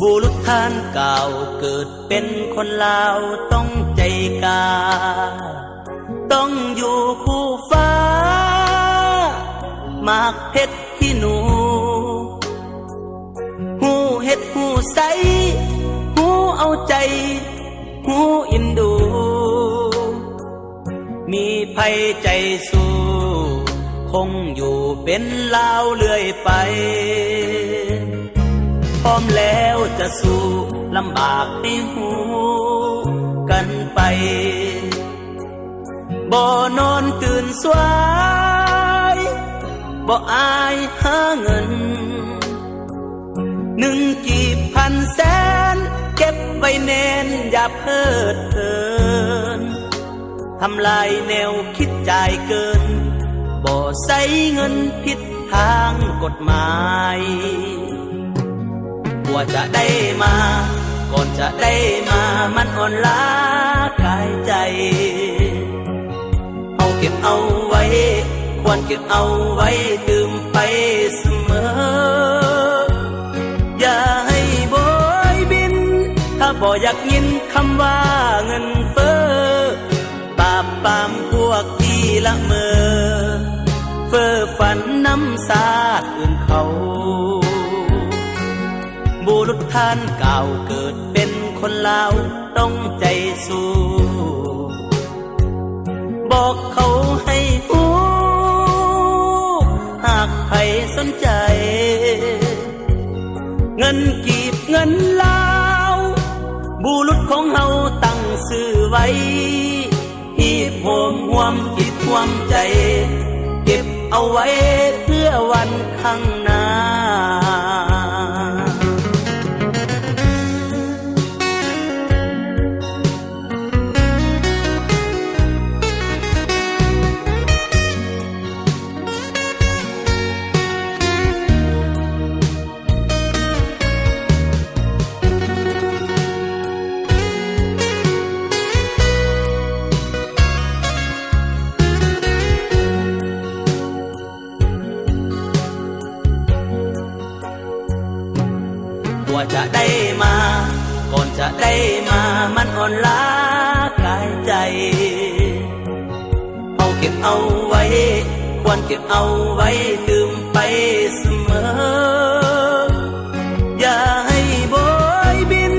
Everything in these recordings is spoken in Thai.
บุรุษท่านเก่าเกิดเป็นคนลาวต้องใจกล้าต้องอยู่คู่ฟ้ามากเพชรที่หนูหูเฮ็ดหูใสหูเอาใจหูอินดูมีภัยใจสู้คงอยู่เป็นลาวเรื่อยไปพร้อมแล้วจะสู้ลำบากให้หูกันไปบ่นอนตื่นสวยบ่อายหาเงิน1 กีบ1,000 แสนเก็บไว้แน่นอย่าเพิดเพลินทำลายแนวคิดจ่ายเกินบ่ใส่เงินผิดทางกฎหมายกว่าจะได้มาก่อนจะได้มามันอ่อนล้ากายใจเอาเก็บเอาไว้ควรเก็บเอาไว้ดื่มไปเสมออย่าให้โบยบินถ้าบ่อยากยินคำว่าเงินเฟ้อปราบปรามพวกที่ละเมอเฟ้อฝันน้ำสาดอื่นเขาบุรุษท่านเก่าเกิดเป็นคนลาวต้องใจสู้บอกเขาให้หูหากใครสนใจเงินกีบเงินลาวบุรุษของเฮาตั้งชื่อไว้ที่โหมห่วมจิตห่วมใจเก็บเอาไว้เพื่อวันข้างหน้า ว่าจะได้มาก่อนจะได้มามันอ่อนล้ากายใจเอาเก็บเอาไว้ควรเก็บเอาไว้ดื่มไปเสมออย่าให้โบยบิน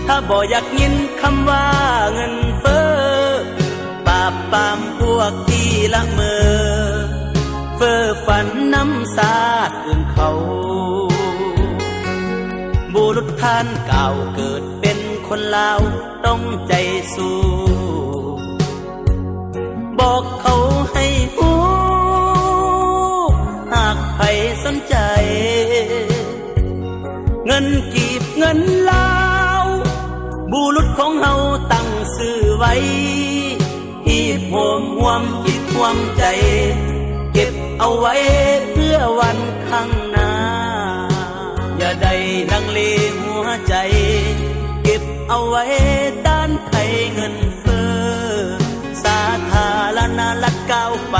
ถ้าบ่อยากยินคำว่าเงินเฟ้อปราบปรามพวกที่ละเมอเฟ้อฝันน้ำสาดอื่นเขาบุรุษท่านเก่าเกิดเป็นคนลาวต้องใจสู้บอกเขาให้หูหากใครสนใจเงินกีบเงินลาวบุรุษของเฮาตั้งชื่อไว้ที่โหมห่วมจิตห่วมใจเก็บเอาไว้เพื่อวันข้างหน้าอย่าได้ลังเลหัวใจเก็บเอาไว้ด้านไทยเงินเฟ้อสาธารณรัฐก้าวไป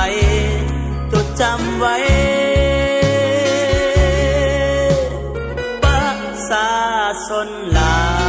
จดจำไว้ประชาชนลาว